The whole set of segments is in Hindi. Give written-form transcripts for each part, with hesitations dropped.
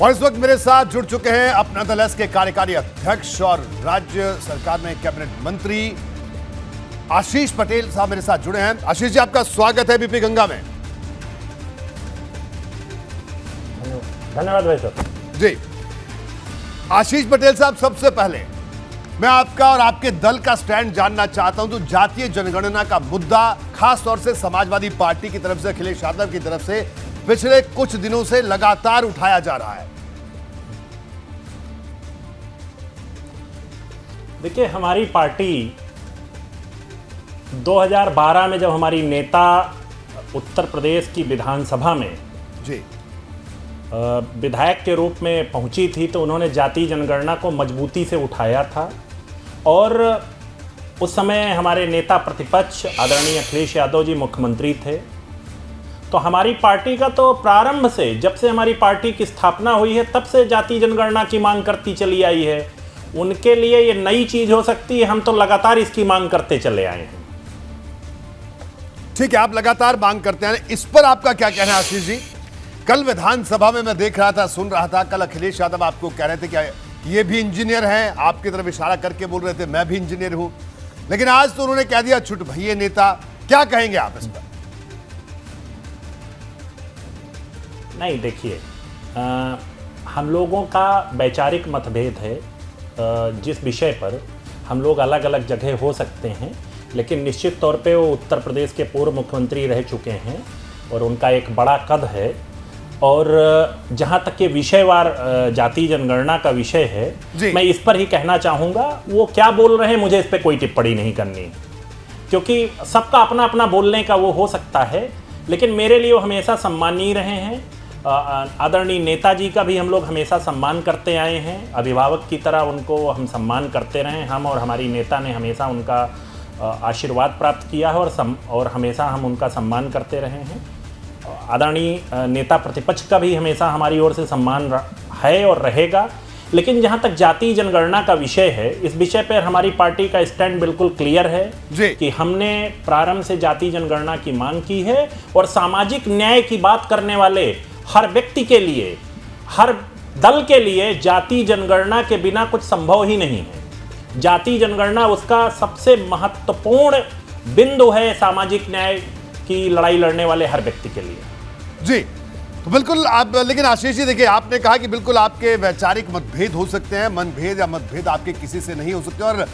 और इस वक्त मेरे साथ जुड़ चुके हैं अपना दल एस के कार्यकारी अध्यक्ष और राज्य सरकार में कैबिनेट मंत्री आशीष पटेल साहब मेरे साथ जुड़े हैं। आशीष जी, आपका स्वागत है बीपी गंगा में। धन्यवाद भाई साहब। जी आशीष पटेल साहब, सबसे पहले मैं आपका और आपके दल का स्टैंड जानना चाहता हूं। तो जातीय जनगणना का मुद्दा खास तौर से समाजवादी पार्टी की तरफ से, अखिलेश यादव की तरफ से पिछले कुछ दिनों से लगातार उठाया जा रहा है। देखिए, हमारी पार्टी 2012 में जब हमारी नेता उत्तर प्रदेश की विधानसभा में जी विधायक के रूप में पहुंची थी, तो उन्होंने जातीय जनगणना को मजबूती से उठाया था। और उस समय हमारे नेता प्रतिपक्ष आदरणीय अखिलेश यादव जी मुख्यमंत्री थे। तो हमारी पार्टी का तो प्रारंभ से, जब से हमारी पार्टी की स्थापना हुई है, तब से जातीय जनगणना की मांग करती चली आई है। उनके लिए ये नई चीज हो सकती है, हम तो लगातार इसकी मांग करते चले आए हैं। ठीक है, आप लगातार मांग करते हैं, इस पर आपका क्या कहना है आशीष जी? कल विधानसभा में मैं देख रहा था, सुन रहा था, कल अखिलेश यादव आपको कह रहे थे कि ये भी इंजीनियर हैं, आपकी तरफ इशारा करके बोल रहे थे मैं भी इंजीनियर हूं, लेकिन आज तो उन्होंने कह दिया छुट भैया नेता। क्या कहेंगे आप इस पर? नहीं, देखिए, हम लोगों का वैचारिक मतभेद है। जिस विषय पर हम लोग अलग अलग जगह हो सकते हैं, लेकिन निश्चित तौर पे वो उत्तर प्रदेश के पूर्व मुख्यमंत्री रह चुके हैं और उनका एक बड़ा कद है। और जहाँ तक ये विषयवार जातीय जनगणना का विषय है, मैं इस पर ही कहना चाहूँगा, वो क्या बोल रहे हैं मुझे इस पर कोई टिप्पणी नहीं करनी, क्योंकि सबका अपना अपना बोलने का वो हो सकता है। लेकिन मेरे लिए वो हमेशा सम्मानीय रहे हैं। आदरणीय नेताजी का भी हम लोग हमेशा सम्मान करते आए हैं, अभिभावक की तरह उनको हम सम्मान करते रहे। हम और हमारी नेता ने हमेशा उनका आशीर्वाद प्राप्त किया है और हमेशा हम उनका सम्मान करते रहे हैं। आदरणीय नेता प्रतिपक्ष का भी हमेशा हमारी ओर से सम्मान है और रहेगा। लेकिन जहां तक जातीय जनगणना का विषय है, इस विषय पर हमारी पार्टी का स्टैंड बिल्कुल क्लियर है कि हमने प्रारंभ से जातीय जनगणना की मांग की है। और सामाजिक न्याय की बात करने वाले हर व्यक्ति के लिए, हर दल के लिए जातीय जनगणना के बिना कुछ संभव ही नहीं है। जातीय जनगणना उसका सबसे महत्वपूर्ण बिंदु है सामाजिक न्याय की लड़ाई लड़ने वाले हर व्यक्ति के लिए। जी, तो बिल्कुल आप, लेकिन आशीष जी देखिए, आपने कहा कि बिल्कुल आपके वैचारिक मतभेद हो सकते हैं, मनभेद या मतभेद आपके किसी से नहीं हो सकते, और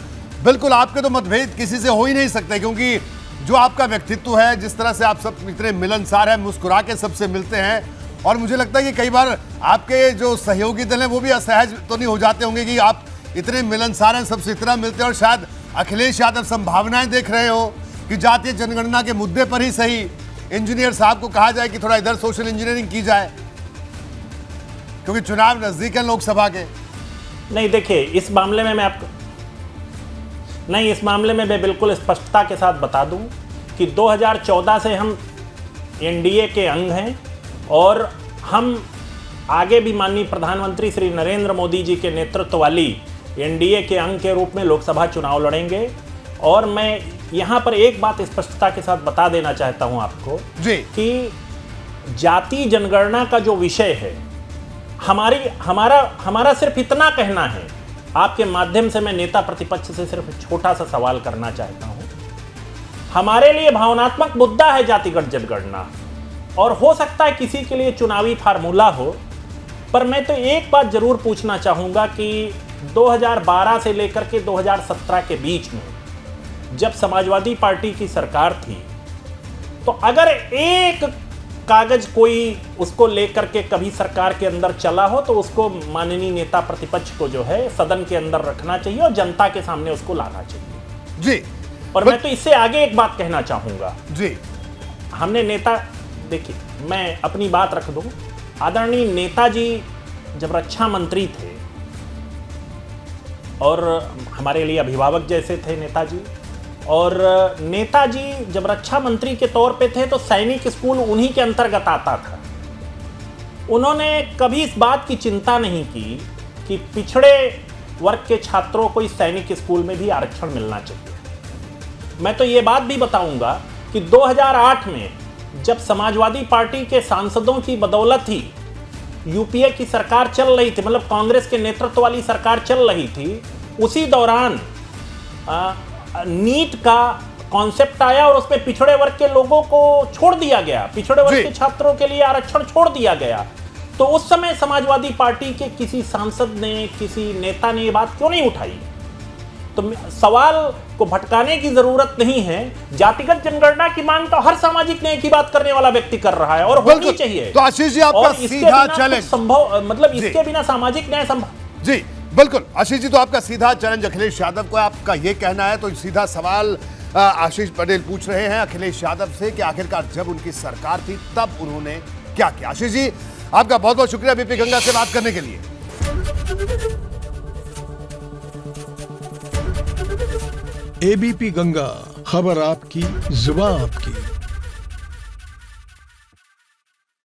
बिल्कुल आपके तो मतभेद किसी से हो ही नहीं सकते, क्योंकि जो आपका व्यक्तित्व है, जिस तरह से आप सब इतने मिलनसार हैं, मुस्कुरा के सबसे मिलते हैं, और मुझे लगता है कि कई बार आपके जो सहयोगी दल हैं वो भी असहज तो नहीं हो जाते होंगे कि आप इतने मिलनसार हैं, सबसे इतना मिलते हैं, और शायद अखिलेश यादव संभावनाएं देख रहे हो कि जातीय जनगणना के मुद्दे पर ही सही इंजीनियर साहब को कहा जाए कि थोड़ा इधर सोशल इंजीनियरिंग की जाए, क्योंकि चुनाव नजदीक है लोकसभा के। नहीं, देखिए, इस मामले में मैं बिल्कुल स्पष्टता के साथ बता दूं कि 2014 से हम एनडीए के अंग हैं और हम आगे भी माननीय प्रधानमंत्री श्री नरेंद्र मोदी जी के नेतृत्व वाली एनडीए के अंग के रूप में लोकसभा चुनाव लड़ेंगे। और मैं यहाँ पर एक बात स्पष्टता के साथ बता देना चाहता हूँ आपको जी, कि जातीय जनगणना का जो विषय है, हमारा सिर्फ इतना कहना है। आपके माध्यम से मैं नेता प्रतिपक्ष से सिर्फ छोटा सा सवाल करना चाहता हूँ। हमारे लिए भावनात्मक मुद्दा है जातिगत जनगणना, और हो सकता है किसी के लिए चुनावी फार्मूला हो, पर मैं तो एक बात जरूर पूछना चाहूँगा कि 2012 से लेकर के 2017 के बीच में जब समाजवादी पार्टी की सरकार थी, तो अगर एक कागज कोई उसको लेकर के कभी सरकार के अंदर चला हो, तो उसको माननीय नेता प्रतिपक्ष को जो है सदन के अंदर रखना चाहिए और जनता के सामने उसको लाना चाहिए। जी, और मैं तो इससे आगे एक बात कहना चाहूँगा जी, हमने नेता, देखिए, मैं अपनी बात रख दूं, आदरणीय नेताजी जब रक्षा मंत्री थे और हमारे लिए अभिभावक जैसे थे नेताजी, और नेताजी जब रक्षा मंत्री के तौर पे थे तो सैनिक स्कूल उन्हीं के अंतर्गत आता था। उन्होंने कभी इस बात की चिंता नहीं की कि पिछड़े वर्ग के छात्रों को इस सैनिक स्कूल में भी आरक्षण मिलना चाहिए। मैं तो ये बात भी बताऊंगा कि 2008 में जब समाजवादी पार्टी के सांसदों की बदौलत ही यूपीए की सरकार चल रही थी, मतलब कांग्रेस के नेतृत्व वाली सरकार चल रही थी, उसी दौरान नीट का कॉन्सेप्ट आया और उसमें पिछड़े वर्ग के लोगों को छोड़ दिया गया, पिछड़े वर्ग जी। के छात्रों के लिए आरक्षण छोड़ दिया गया। तो उस समय समाजवादी पार्टी के किसी सांसद ने, किसी नेता ने ये बात क्यों नहीं उठाई? तो सवाल को भटकाने की जरूरत नहीं है। जातिगत जनगणना की मांग तो हर सामाजिक न्याय की बात करने वाला व्यक्ति कर रहा है और होनी बिल्कुल। चाहिए। तो आशीष जी, आपका और इसके सीधा बिना चैलेंज। कुछ संभव, मतलब जी। इसके बिना सामाजिक न्याय संभव। जी बिल्कुल आशीष जी, तो आपका सीधा चैलेंज अखिलेश यादव को, आपका ये कहना है, तो सीधा सवाल आशीष पटेल पूछ रहे हैं अखिलेश यादव से कि आखिरकार जब उनकी सरकार थी तब उन्होंने क्या किया। आशीष जी, आपका बहुत बहुत शुक्रिया बीपी गंगा से बात करने के लिए। एबीपी गंगा, खबर आपकी, जुबान आपकी।